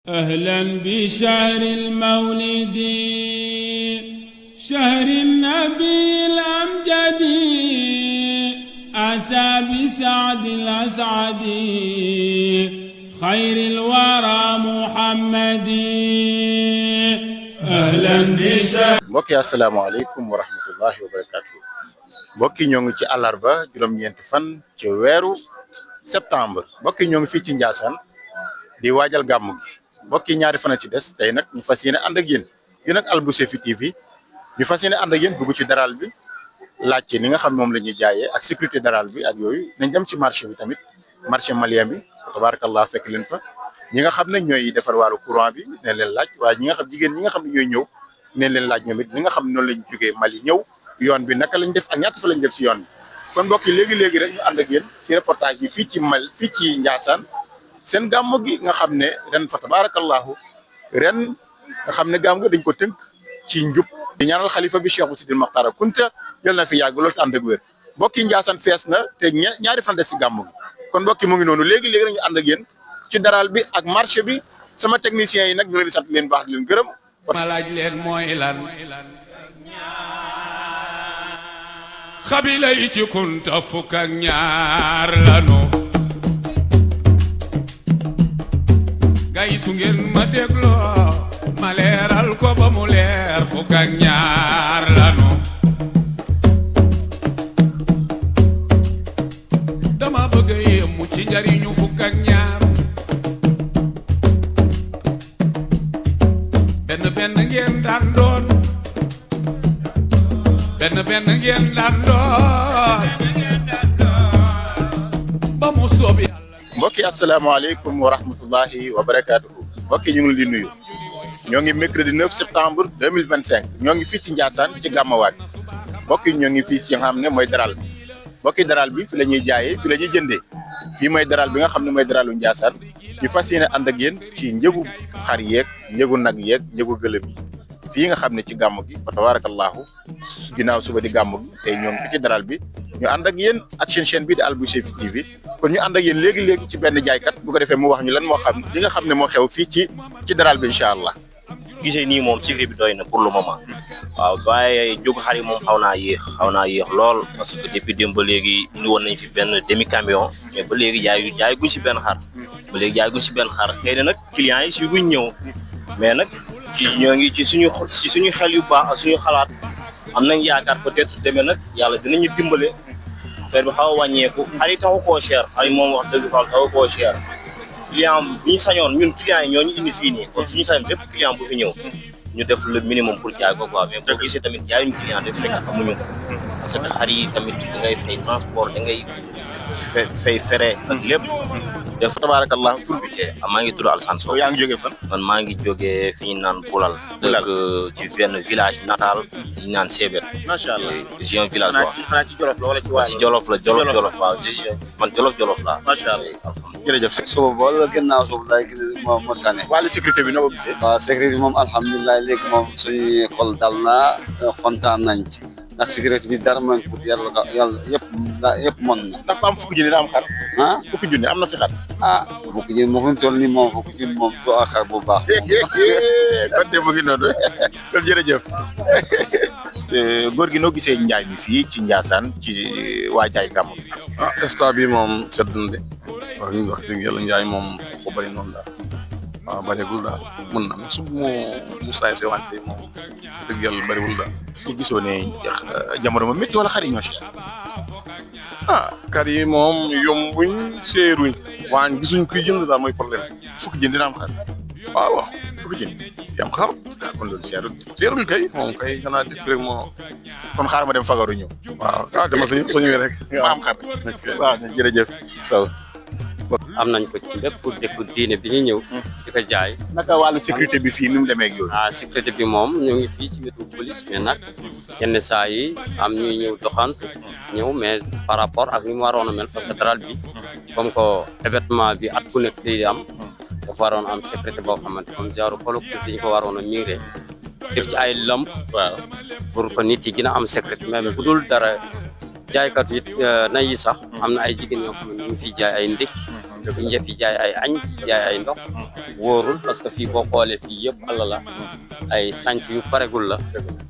أهلا بشهر المولد شهر النبي الأمجد أتى بسعد الأسعد خير الورى محمد أهلا بشهر mbokk yi asalaamaaleykum wa rahmatullahi wa barakatuh mbokk yi ñoo ngi ci àllarba juróom-ñeenti fan ci weeru septembre mbokk yi ñoo ngi fii ci Ndiassane di waajal gàmmu gi mbokk yi ñaari fan ci des tey nag ñu fas yéene ànd ak yéen yéen ak Alboucheyfi TV ñu fas yéene ànd ak yéen dugg ci daral bi laajte ni nga xam moom la ñuy jaayee ak sécurité daral bi ak yooyu nañ dem ci marché bi tamit marché malien bi tabarakallah fekk leen fa ñi nga xam ne ñooy defar wàllu courant bi ne leen laaj waaye ñi nga xam jigéen ñi nga xam ne ñooy ñëw neen leen laaj ñoom it li nga xam ne noonu lañ jógee Mali ñëw yoon bi naka lañ def ak ñaata fa lañ def ci yoon bi kon mbokk yi léegi-léegi rek ñu ànd ak yéen ci reportage yi fii ci Ndiassane seen gàmmu gi nga xam ne ren fa tabarakallahu ren nga xam ne gàmmu gi dañ ko tënk ci njub di ñaanal xalifa bi Cheikh Sidil Mokhtar Kunta yal na fi yàgg loolu te ànd ak wér mbokk yi Ndiassane fees na te ñaari fan des ci gàmmu gi kon mbokk yi mu ngi noonu léegi-léegi rek ñu ànd ak yéen ci daral bi ak marché bi sama techniciens yi nag ñu leen di sant leen baax di leen gërëm ma laaj leen mooy lan xabila yi ci kunta fukk ak ñaar lanu gay su ngeen ma dégloo ma leeral ko ba mu leer fukk ak ñaar lanu dama bëgg a yéemu ci njariñu fukk ak ñaar benn ngeen daan doon benn ngeen daan doon ba mu soob yàlla. mbokk yi asalaamaaleykum wa rahmatullahi wa barakaatuhu mbokk yi ñu ngi leen di nuyu ñoo ngi mercredi 9 septembre 2025 ñoo ngi fii ci Ndiassane ci gàmmawaat mbokk yi ñoo ngi fii ci nga xam ne mooy daral bi mbokk yi daral bi fi la ñuy jaayee fi la ñuy jëndee fii mooy daral bi nga xam ne mooy daralu Ndiassane ñu fas yéene ànd ak yéen ci njëgu xar yeeg njëgu nag yeeg njëgu gëlëm yi fii nga xam ne ci gàmmu gi fa tabarakallahu ginnaaw suba di gàmmu gi tey ñoo ngi fi ci daral bi ñu ànd ak yéen ak seen chaîne bi di Alboucheyfi TV kon ñu ànd ak yéen léegi-léegi ci benn jaaykat bu ko defee mu wax ñu lan moo xam li nga xam ne moo xew fii ci daral bi incha allah. gisee nii moom sécurité bi doy na pour le moment waaw waaye jóg xar yi moom xaw naa yéex lool parce que depuis démb ba léegi indi woon nañ fi benn demi camion mais ba léegi jaay guñ si benn xar xëy na nag clients yi si guñ ñëw mais nag ñoo ngi ci suñu xel yu baax ak suñu xalaat am nañ yaakaar peut-être demee nag yàlla dinañu dimbale affaire bi xaw a wàññeeku xar yi taxu koo cher xar yi moom wax dëgg fa taxu koo cher client bu ñu sañoon ñun clients yi ñoo ñu indi fii nii kon suñu sañoon bépp client bu fi ñëw ñu def le minimum pour jaay ko quoi mais boo gisee tamit jaayuñu client def fekk amuñu ko parce que xar yi tamit da ngay fay transport da ngay fay fere ak lépp def tabarakallah tur bi maa ngi tudd Alassane Sow yaa ngi jógee fan man maa ngi jógee fi ñu naan Boulal dëkk ci benn village natal ñu naan Sébét macha allah région village xanaa ci Jolof la wala ci waa ci Jolof la Jolof waaw man Jolof la macha allah jërëjëf suba ba la gannaaw suba laay gis moo tane. wàllu sécurité bi noo ko gisee. waaw sécurité moom alhamdulilah léegi moom suñuy xol dal na kontaan nañ ci ndax sécurité bi dara man ko yàlla yëpp mën na. ndax am fukki junni daa am xar. ah fukki junni am na fi xar. fukki junni moom fi mu toll nii moom fukki junni moom du ak xar bu baax. kon de mu ngi noonu kon jërëjëf góor gi noo gisee njaay mi fii ci Ndiassane ci waajaay gàmmu gi. instant bi moom sedd na de wax dëgg yàlla njaay moom ko bëri noonu daal waaw bëriwul daal mën na su mu saay see wante moom dëgg yàlla bëriwul daal. si gisoo ne jamono ma métti wala xar yi ñoo cher. kar yi moom yombuñ seeruñ waañ gisuñ kuy jënd daal mooy problème. fukki jën dina am xar. waaw fukki jën yam xar kon loolu seerul. seerul kay moom kay xanaa def rek moo kon xaar ma dem fagaru ñëw. waaw dama soo ñëwee rek ma am xar. waaw jërëjëf Sow. am nañ ko ci bépp dëkku diine bi ñu ñëw di ko jaay. naka wàllu sécurité bi fii ni mu demee ak yooyu. sécurité bi moom ñu ngi fii ci wetu police mais nag yenn saa yi am ñuy ñëw doxantu ñëw mais par rapport ak ni mu waroon a mel parce que daral bi comme que événement bi at ku nekk day am dafa waroon am sécurité boo xamante comme genre collectif dañu ko waroon a migré def ci ay lamp waaw pour que nit yi gën a am sécurité même bu dul dara jaaykat yi na yi sax am na ay jigéen yoo xam ne ñu ngi fiy jaay ay ndékki ñu fi jaay ay añ jaay ay ndox wóorul parce que fii boo xoolee fii yëpp àll la ay sànc yu paregul la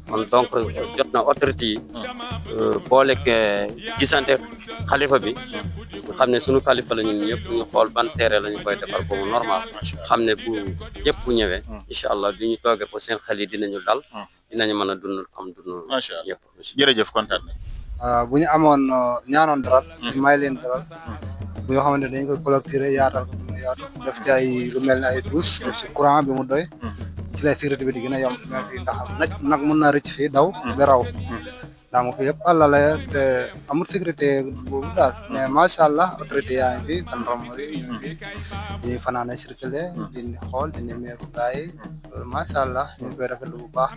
kon donc jot na autorité yi boole gisante xalifa bi nga xam ne sunu xalifa la ñun ñëpp ñu xool ban terrain la ñu koy defar boobu normal xam ne bu ñëpp bu ñëwee incha allah bi ñu toogee fo seen xel yi dinañu dal dinañu mën a dund comme dund macha allah ñëpp jërëjëf kontaan bu ñu amoon ñaanoon daral may leen daral bu yoo xamante dañ koy clôturer yaatal ko mu yaatu def ci ay lu mel ne ay douche def ci courant bi mu doy ci lay sécurité bi di gën a yomb même fii ndax nag mën naa rëcc fii daw ba raw daa ma fi yëpp àll la te amul sécurité boobu daal mais macha allah autorité yaa ngi fi gendarmerie ñu ngi fi di fanaane circulé di xool di nemmeeku gars yi loolu macha allah ñu ngi koy rafetlu bu baax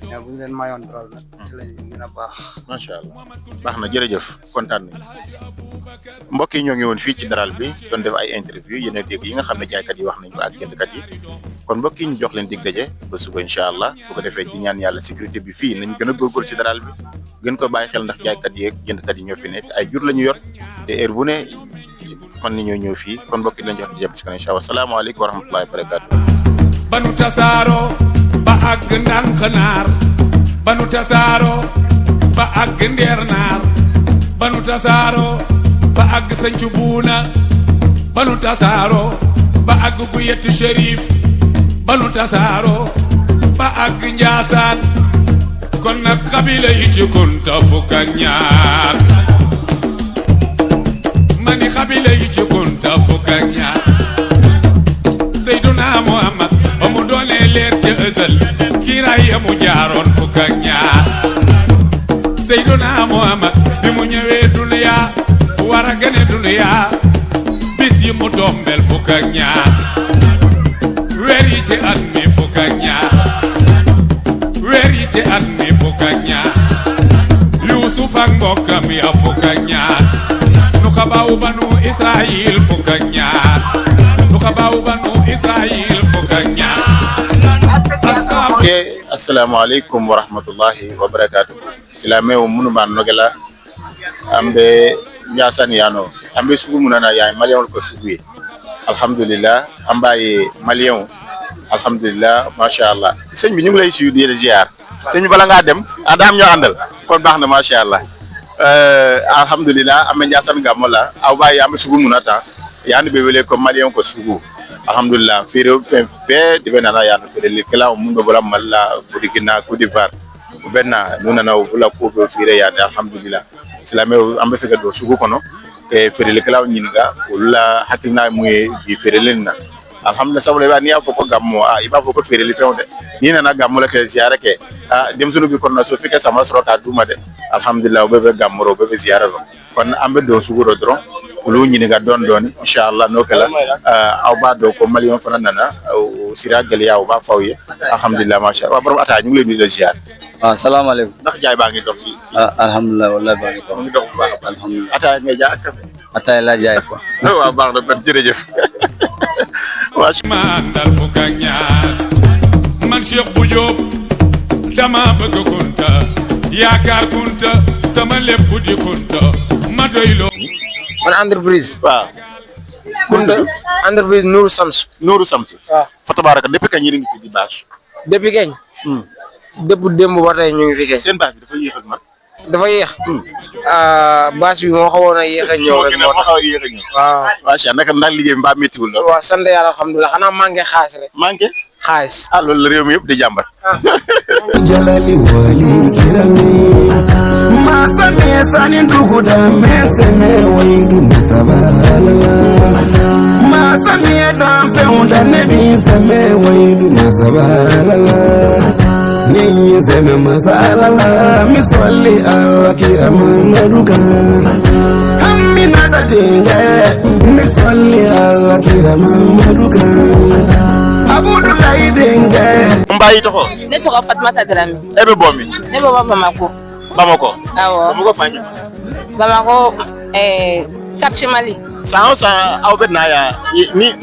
mais bu ñu leen mayoon daral nag ci lañ gën a baax macha allah baax na jërëjëf kontaan nañu mbokk yi ñoo ngi woon fii ci daral bi doon def ay interview yéen a dégg yi nga xam ne jaaykat yi wax nañ ko ak jëndkat yi kon mbokk yi ñu jox leen dig daje ba suba incha allah bu ko defee di ñaan yàlla sécurité bi fii nañ gën a góorgóorlu ci daral bi gën ko bàyyi xel ndax jaaykat yi ak jëndkat yi ñoo fi nekk ay jur la ñu yor te heure bu ne man ni ñoo ñëw fii kon mbokk yi lañ jox di jàpp si kanam incha allah salaamaaleykum wa rahmatullahi wa barakatuh banu tasaaroo ba àgg ndànk naar banu tasaaroo ba àgg ndeer naar banu tasaaroo ba àgg sancu buuna banu tasaaroo ba àgg gu yetti shérif banu tasaaroo ba àgg njaasaan kon nag xabila yi ci kunta fukk ak ñaar mani xabila yi ci kunta fukk ak ñaar Seyduna Muhammad ba mu doonee leer ca ësal kiiraay ya mu jaaroon fukk ak ñaar Seyduna Muhammad bi mu ñëwee duniya war a gane duniya bis yi mu tombel fukk ak ñaar weer yi ci at mi fukk ak ñaar weer yi ci at mi fukk ak ñaar Yuusuf ak mbokkam ya fukk ak ñaar nu xabaaw banu Israayil fukk ak ñaar nu xabaaw banu Israayil fukk ak ñaar ok assalamualaikum warahmatullahi wabarakatuh silame o munu man nogela ambe nyasan yano ambe sugu munana yaay malien ko sugu alhamdulillah ambaye malien alhamdulillah masha Allah sëñ bi ñu ngi lay suyu di ziar sëñ bala nga dem adam ñoo andal kon baxna masha Allah alhamdulillah ambe nyasan gamola aw baye ambe sugu munata yaani be wele ko malien ko sugu alhamdulillah fere fe de benana ya no fere likala o mundo bola malla Burkina Côte d'Ivoire benna nuna na bula ko be fere ya alhamdulillah islamé ambe fega do sugu kono ke fere likala o nyinga wala hakina muye di fere lenna alhamdulillah sabule ba ni afo ko gammo iba fo ko fere li fewde ni na gammo la ke ziara ke dem sunu bi kono so fika sama soro ka duma de alhamdulillah be gammo be ziara ro kon ambe do sugu ro dron lu ñi nga don inshallah no kala aw ba do ko malion fana nana o sira gal yaw ba fawye alhamdulillah ma sha Allah borom ata ñu ngi leen di ziar assalamu alaykum ndax jaay ba ngi dox ci alhamdulillah wallahi ba ngi dox ngi dox ba alhamdulillah ata nga jaay ak café ata la jaay ko wa baax na ben jërëjëf wa man dal fukk ak ñaar man Cheikh bu Diop dama bëgg kunta yaakaar kunta sama lépp di kunta ma doylo man entreprise waaw kunta entreprise Nourou Sams waaw fa tabaraka depuis kañ ñi ngi fi di bâche depuis kañ depuis démb ba tey ñu ngi fi kañ seen bâche bi dafa yéex ak man dafa yéex bâche bi moo xawoon a yéex a ñëw rek moo tax waaw macha Allah naka ndax liggéey mbaa méttiwul la waaw sant yàlla alhamdulilah xanaa manqué xaalis rek manqué xaalis loolu la réew mi yëpp di jàmbat jalali wali kirami masa mesani nduguda meseme waidu masabalala masa medan feunda nebi seme waidu masabalala ni seme masalala miswali alakira mamaduka amina tadinga miswali alakira mamaduka Abdoulaye Dengue mbayi to ko ne to Fatmata Dramé ebe bomi ne baba Bamako awo Bamako fanyo Bamako quartier Mali sao sa aw be na ya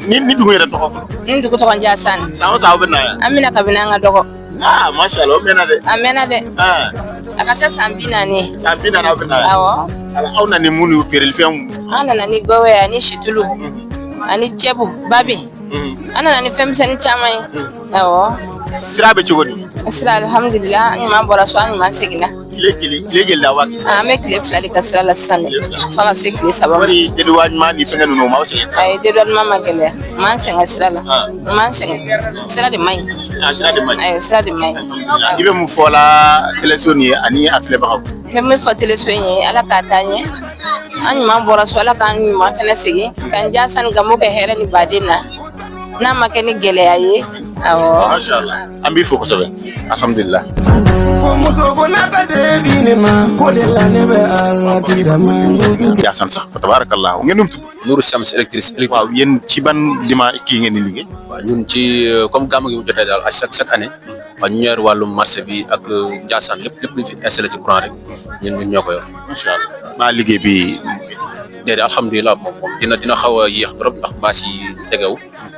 ni dungu re to ko ni dugu to Njaasaan sao sa aw be na ya amina kabina nga dogo masha Allah amena de akata sambina ni na aw be na ya awo aw na ni munu ferel fem ana na ni gowe ya ni shitulu ani ceebu babi ana nani fem sen chamay awo sira be cogo ni sira alhamdulillah ni ma bora so ani ma segina legi la wa me kile flali ka sira la sanne fala sekli sabab bari dedu wañ ma ni fenga no ma wasi ay dedu ma magale man senga sira la man senga sira de may sira de may ay sira de may ibe mu fola telesoni ani afle ba me me fa telesoni ala ka tanye ani ma bora so ala kan ma fele sigi kan jasan gamu ke here ni badina na makeni gele ayi awo mashallah ambi foko sobe alhamdulillah ya san sax tabarakallah ngeen numtu Nourou Shams électricité waaw yeen ci ban dima ki ngeen ni liggéey waaw ñun ci comme gamu gi mu jotté dal chaque année wa ñu ñër walu marché bi ak Ndiassane lepp luñ fi installé ci courant rek ñun ñoko yor inshallah ba liggéey bi dédé alhamdullilah dina xawa yéx trop ndax bass yi tégaw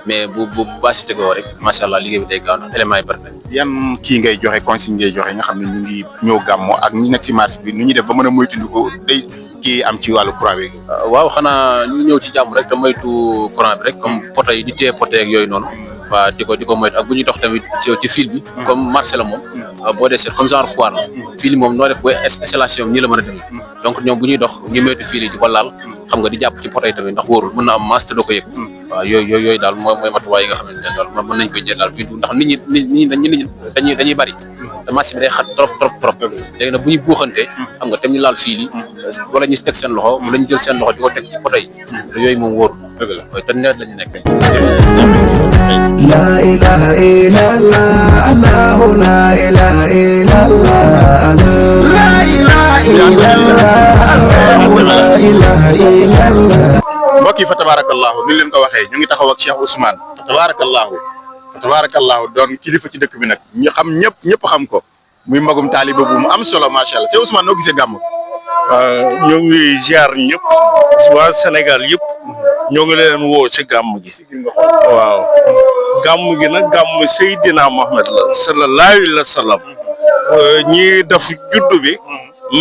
mais bu bass yi tégaw rek ma sha Allah liggéey bi day gaaw ndax élément yi bari yan ki ngay joxe consigne ngay joxe nga xamni ñu ngi ñoo gammo ak ñi nek ci marché bi ñu def ba mëna moytu ko day ki am ci walu courant bi waaw xana ñu ñëw ci jamm rek te moytu courant bi rek comme poto yi di té poté ak yoy non wa diko moytu ak buñu dox tamit ci fil bi comme marché la mom bo dé comme genre foire la fil mom no def way installation ñi la mëna dem donc ñom buñuy dox ñu moytu fil yi diko laal xam nga di japp ci poto yi tamit ndax worul mëna am master do ko yek wa yoy dal moy matuwaay yi nga xamantene dal mën nañ ko jël dal bindu ndax nit ñi dañuy bari te marché bi day xat trop légui nak buñu buxanté xam nga tam ñu laal fil yi wala ñu tek seen loxo wala ñu jël seen loxo diko tek ci poto yi yoy mom wor deug la moy tan neer lañu nek la ilaha illallah allah la ilaha illallah la ilaha illallah allah la ilaha illallah mbokki fa tabarakallah ni leen ko waxe ñu ngi taxaw ak Cheikh Ousmane tabarakallah doon kilifa ci dëkk bi nak ñu xam ñepp xam ko muy magum talibé bu mu am solo ma sha Allah Cheikh Ousmane no gisé gamu ñu ngi ziar ñepp wa Sénégal yépp ñoo ngi leen wo ci gamu gi waaw gamu gi nak gamu Seydina Muhammad la sallallahu alaihi wasallam ñi daf juddu bi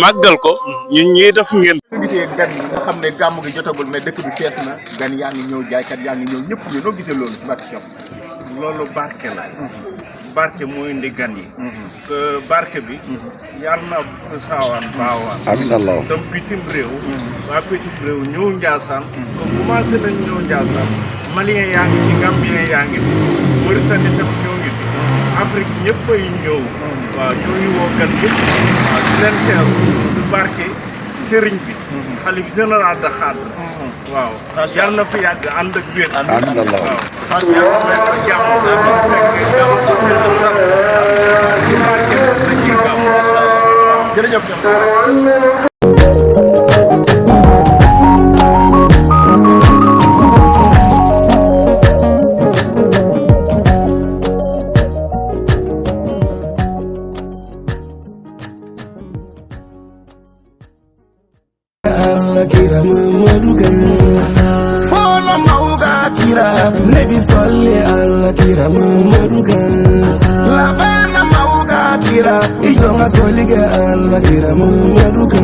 magal ko ñun ñi daf ngeen gisé gan nga xamné gamu gi jotagul mais dëkk bi fess na gan yaangi ñew jaay kat yaangi ñew ñepp ñu no gisé lolu ci barke Cheikh lolu barké la barké moy indi gan yi que barké bi yalla na sawan bawan amin Allah tam bitim rew wa bitim rew ñew Ndiassane ko commencé nañ ñew Ndiassane malien yaangi ci gambien yaangi Mauritanie tam ñew ngi Afrique ñepp ay ñew wa ñoy wo gan yépp wa di len teew du barké serigne bi khalif général de Khadre waaw yalla na fi yag and ak wér amin Allah jërëjëf kira mamaduka fola mauga kira nabi salli ala kira mamaduka la bana mauga kira ijonga soliga ala kira mamaduka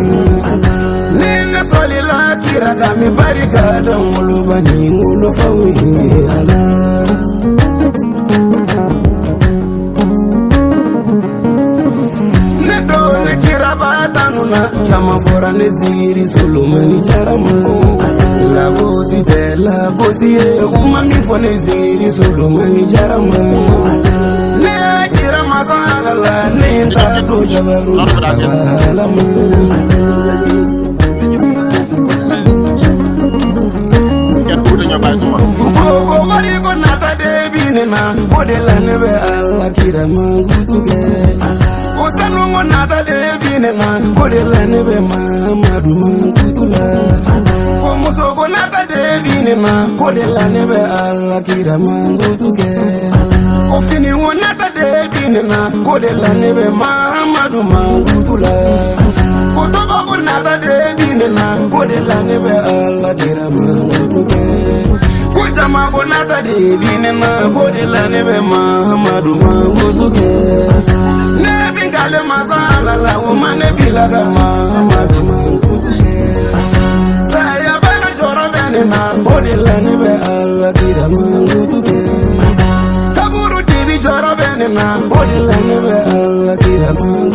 nina soli la kira kami barika dan mulubani ngulu fawi ala chama fora neziri solomani charama la gosi uma mi fo neziri solomani charama ne kirama sala ne ta to jabaru salama ko mari ko nata de binena bodela nebe alla kirama gutuge Osanongo nata de binena kodela nebe Mamadu Mangutula Komusogo nata de binena kodela nebe Alla kira Mangutuke Kofini ngo nata de binena kodela nebe Mamadu Mangutula Kotogo nata de binena kodela nebe Alla kira Mangutuke Kotama ko nata de binena kodela nebe Mamadu Mangutke Kale masala la umane bilaga Mamadu Mangutke Saya bana joro bene na bodi la nebe Allah kira mangutuke kaburu tibi jora benena bodilane be Allah kira mangutuke